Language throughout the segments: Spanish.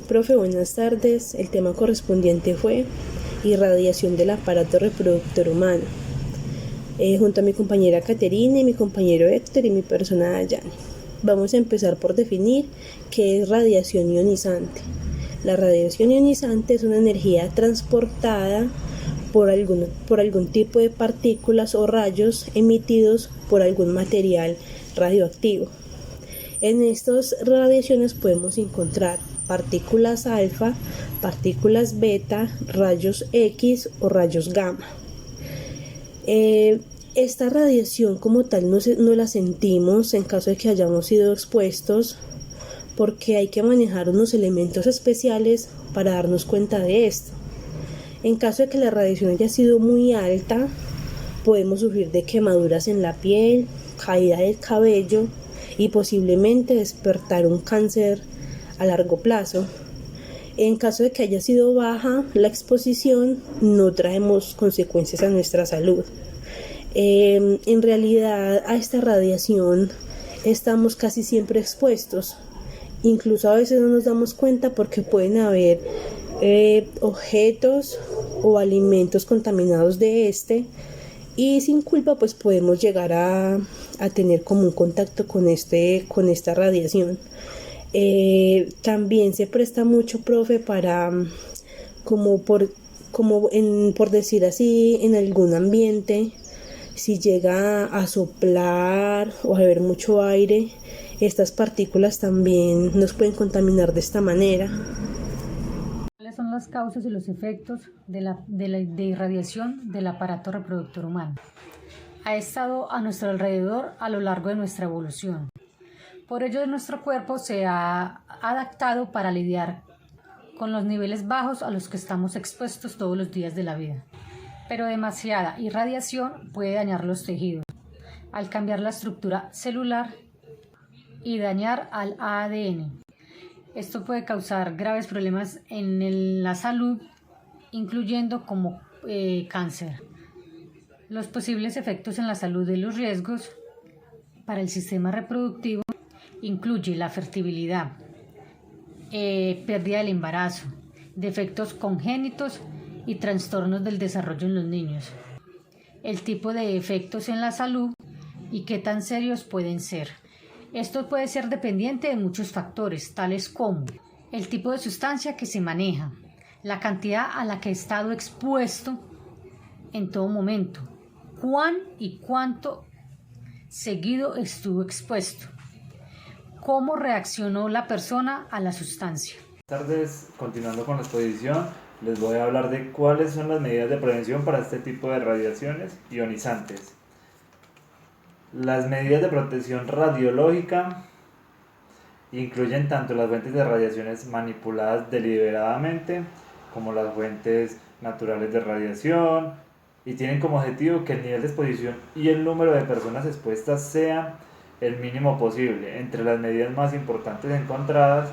Profe, buenas tardes. El tema correspondiente fue irradiación del aparato reproductor humano. Junto a mi compañera Caterina y mi compañero Héctor y mi persona Dayane. Vamos a empezar por definir qué es radiación ionizante. La radiación ionizante es una energía transportada por algún tipo de partículas o rayos emitidos por algún material radioactivo. En estas radiaciones podemos encontrar partículas alfa, partículas beta, rayos X o rayos gamma. Esta radiación como tal no la sentimos en caso de que hayamos sido expuestos, porque hay que manejar unos elementos especiales para darnos cuenta de esto. En caso de que la radiación haya sido muy alta, podemos sufrir de quemaduras en la piel, caída del cabello y posiblemente despertar un cáncer a largo plazo. En caso de que haya sido baja la exposición, no traemos consecuencias a nuestra salud. En realidad a esta radiación estamos casi siempre expuestos. Incluso a veces no nos damos cuenta porque pueden haber objetos o alimentos contaminados de y sin culpa pues podemos llegar a tener como un contacto con esta radiación. También se presta mucho, profe, para por decir así, en algún ambiente, si llega a soplar o a haber mucho aire, estas partículas también nos pueden contaminar de esta manera. ¿Cuáles son las causas y los efectos de irradiación del aparato reproductor humano? Ha estado a nuestro alrededor a lo largo de nuestra evolución. Por ello, nuestro cuerpo se ha adaptado para lidiar con los niveles bajos a los que estamos expuestos todos los días de la vida. Pero demasiada irradiación puede dañar los tejidos, al cambiar la estructura celular y dañar al ADN. Esto puede causar graves problemas en la salud, incluyendo como cáncer. Los posibles efectos en la salud de los riesgos para el sistema reproductivo incluye la fertilidad, pérdida del embarazo, defectos congénitos y trastornos del desarrollo en los niños. El tipo de efectos en la salud y qué tan serios pueden ser. Esto puede ser dependiente de muchos factores, tales como el tipo de sustancia que se maneja, la cantidad a la que ha estado expuesto en todo momento, cuán y cuánto seguido estuvo expuesto, cómo reaccionó la persona a la sustancia. Buenas tardes, continuando con la exposición, les voy a hablar de cuáles son las medidas de prevención para este tipo de radiaciones ionizantes. Las medidas de protección radiológica incluyen tanto las fuentes de radiaciones manipuladas deliberadamente como las fuentes naturales de radiación y tienen como objetivo que el nivel de exposición y el número de personas expuestas sea el mínimo posible. Entre las medidas más importantes encontradas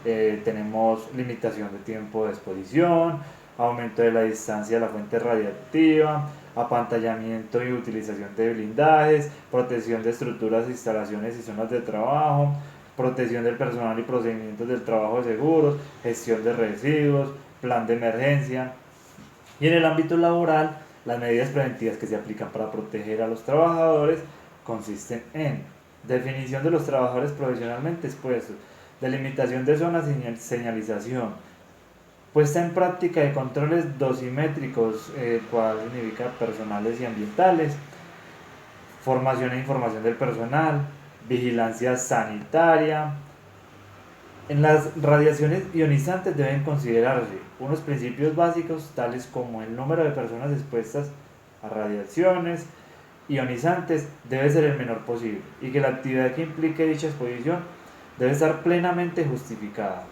tenemos limitación de tiempo de exposición, aumento de la distancia de la fuente radiactiva, apantallamiento y utilización de blindajes, protección de estructuras, instalaciones y zonas de trabajo, protección del personal y procedimientos del trabajo seguros, gestión de residuos, plan de emergencia. Y en el ámbito laboral, las medidas preventivas que se aplican para proteger a los trabajadores consisten en definición de los trabajadores profesionalmente expuestos, delimitación de zonas y señalización, puesta en práctica de controles dosimétricos, cual significa personales y ambientales, formación e información del personal, vigilancia sanitaria. En las radiaciones ionizantes deben considerarse unos principios básicos tales como el número de personas expuestas a radiaciones ionizantes debe ser el menor posible y que la actividad que implique dicha exposición debe estar plenamente justificada.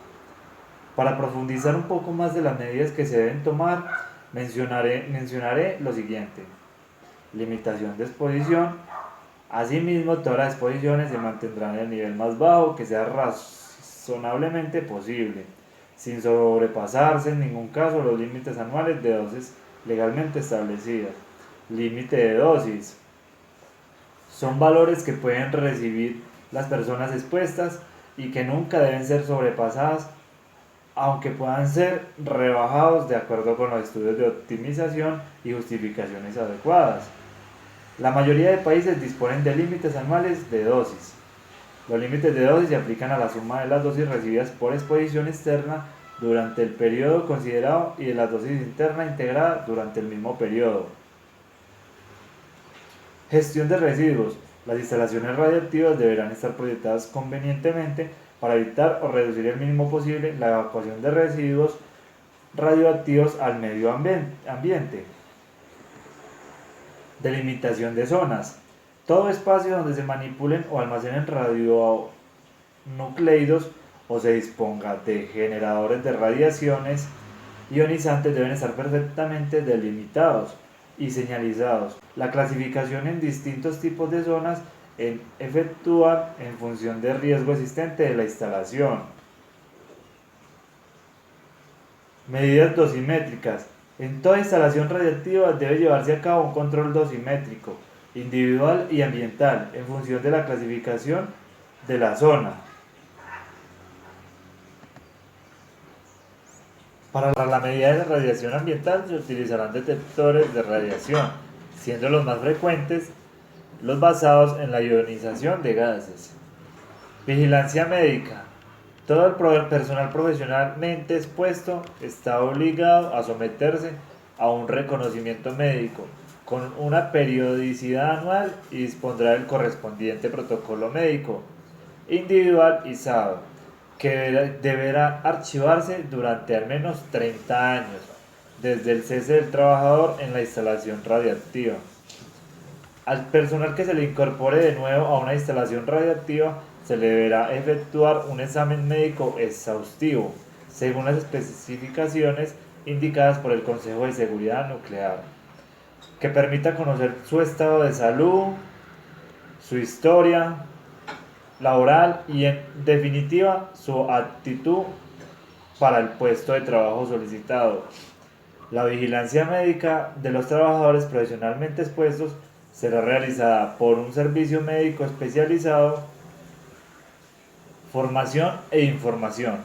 Para profundizar un poco más de las medidas que se deben tomar, mencionaré lo siguiente: limitación de exposición. Asimismo, todas las exposiciones se mantendrán en el nivel más bajo que sea razonablemente posible, sin sobrepasarse en ningún caso los límites anuales de dosis legalmente establecidas. Límite de dosis. Son valores que pueden recibir las personas expuestas y que nunca deben ser sobrepasadas aunque puedan ser rebajados de acuerdo con los estudios de optimización y justificaciones adecuadas. La mayoría de países disponen de límites anuales de dosis. Los límites de dosis se aplican a la suma de las dosis recibidas por exposición externa durante el periodo considerado y de la dosis interna integrada durante el mismo periodo. Gestión de residuos. Las instalaciones radiactivas deberán estar proyectadas convenientemente para evitar o reducir el mínimo posible la evacuación de residuos radioactivos al medio ambiente. Delimitación de zonas. Todo espacio donde se manipulen o almacenen radionucleidos o se disponga de generadores de radiaciones ionizantes deben estar perfectamente delimitados y señalizados. La clasificación en distintos tipos de zonas efectúa en función del riesgo existente de la instalación. Medidas dosimétricas. En toda instalación radiactiva debe llevarse a cabo un control dosimétrico, individual y ambiental, en función de la clasificación de la zona. Para la medida de radiación ambiental se utilizarán detectores de radiación, siendo los más frecuentes los basados en la ionización de gases. Vigilancia médica. Todo el personal profesionalmente expuesto está obligado a someterse a un reconocimiento médico con una periodicidad anual y dispondrá del correspondiente protocolo médico individualizado que deberá archivarse durante al menos 30 años desde el cese del trabajador en la instalación radiactiva. Al personal que se le incorpore de nuevo a una instalación radiactiva se le deberá efectuar un examen médico exhaustivo, según las especificaciones indicadas por el Consejo de Seguridad Nuclear, que permita conocer su estado de salud, su historia laboral y, en definitiva, su actitud para el puesto de trabajo solicitado. La vigilancia médica de los trabajadores profesionalmente expuestos será realizada por un servicio médico especializado. Formación e información.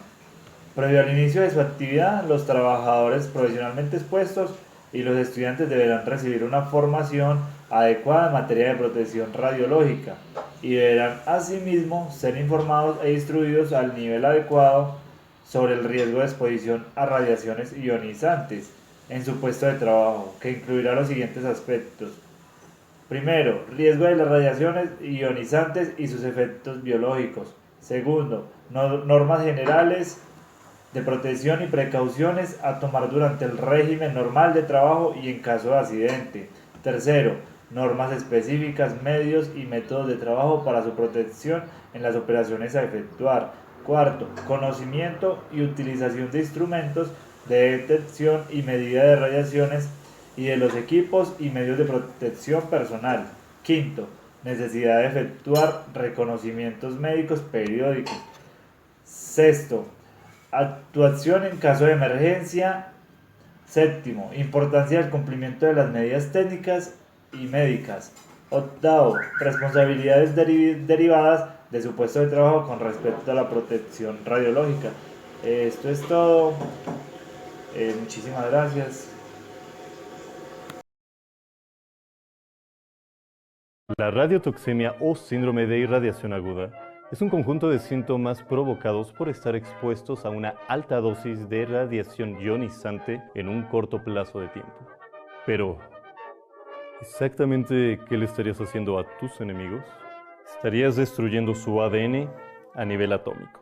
Previo al inicio de su actividad, los trabajadores profesionalmente expuestos y los estudiantes deberán recibir una formación adecuada en materia de protección radiológica y deberán asimismo ser informados e instruidos al nivel adecuado sobre el riesgo de exposición a radiaciones ionizantes en su puesto de trabajo, que incluirá los siguientes aspectos. Primero, riesgo de las radiaciones ionizantes y sus efectos biológicos. Segundo, normas generales de protección y precauciones a tomar durante el régimen normal de trabajo y en caso de accidente. Tercero, normas específicas, medios y métodos de trabajo para su protección en las operaciones a efectuar. Cuarto, conocimiento y utilización de instrumentos de detección y medida de radiaciones y de los equipos y medios de protección personal. Quinto, necesidad de efectuar reconocimientos médicos periódicos. Sexto, actuación en caso de emergencia. Séptimo, importancia del cumplimiento de las medidas técnicas y médicas. Octavo, responsabilidades derivadas de su puesto de trabajo con respecto a la protección radiológica. Esto es todo. Muchísimas gracias. La radiotoxemia o síndrome de irradiación aguda es un conjunto de síntomas provocados por estar expuestos a una alta dosis de radiación ionizante en un corto plazo de tiempo. Pero, ¿exactamente qué le estarías haciendo a tus enemigos? Estarías destruyendo su ADN a nivel atómico.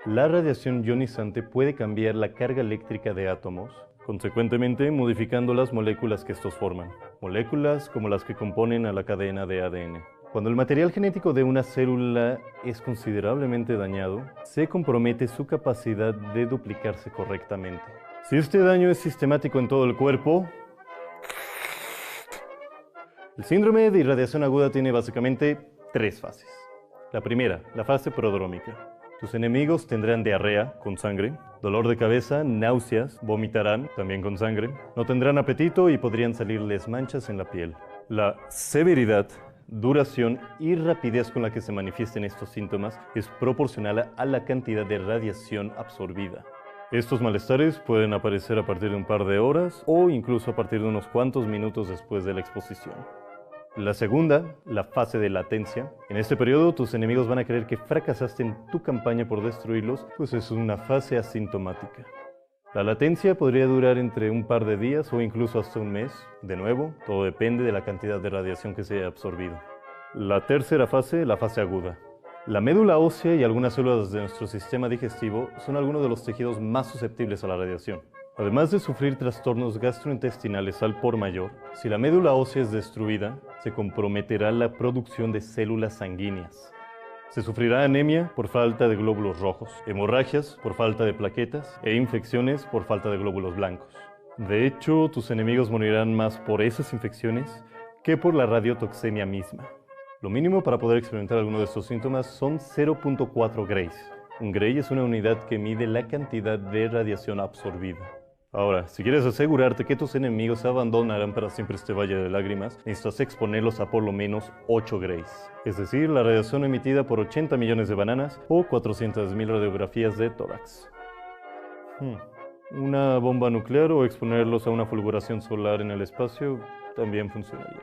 La radiación ionizante puede cambiar la carga eléctrica de átomos, consecuentemente modificando las moléculas que estos forman, moléculas como las que componen a la cadena de ADN. Cuando el material genético de una célula es considerablemente dañado, se compromete su capacidad de duplicarse correctamente. Si este daño es sistemático en todo el cuerpo, el síndrome de irradiación aguda tiene básicamente 3 fases. La primera, la fase prodrómica. Tus enemigos tendrán diarrea con sangre, dolor de cabeza, náuseas, vomitarán también con sangre, no tendrán apetito y podrían salirles manchas en la piel. La severidad, duración y rapidez con la que se manifiesten estos síntomas es proporcional a la cantidad de radiación absorbida. Estos malestares pueden aparecer a partir de un par de horas o incluso a partir de unos cuantos minutos después de la exposición. La segunda, la fase de latencia. En este periodo tus enemigos van a creer que fracasaste en tu campaña por destruirlos, pues es una fase asintomática. La latencia podría durar entre un par de días o incluso hasta un mes. De nuevo, todo depende de la cantidad de radiación que se haya absorbido. La tercera fase, la fase aguda. La médula ósea y algunas células de nuestro sistema digestivo son algunos de los tejidos más susceptibles a la radiación. Además de sufrir trastornos gastrointestinales al por mayor, si la médula ósea es destruida, se comprometerá la producción de células sanguíneas. Se sufrirá anemia por falta de glóbulos rojos, hemorragias por falta de plaquetas e infecciones por falta de glóbulos blancos. De hecho, tus enemigos morirán más por esas infecciones que por la radiotoxemia misma. Lo mínimo para poder experimentar alguno de estos síntomas son 0.4 grays. Un gray es una unidad que mide la cantidad de radiación absorbida. Ahora, si quieres asegurarte que tus enemigos abandonarán para siempre este valle de lágrimas, necesitas exponerlos a por lo menos 8 grays, es decir, la radiación emitida por 80 millones de bananas o 400.000 radiografías de tórax. Una bomba nuclear o exponerlos a una fulguración solar en el espacio también funcionaría.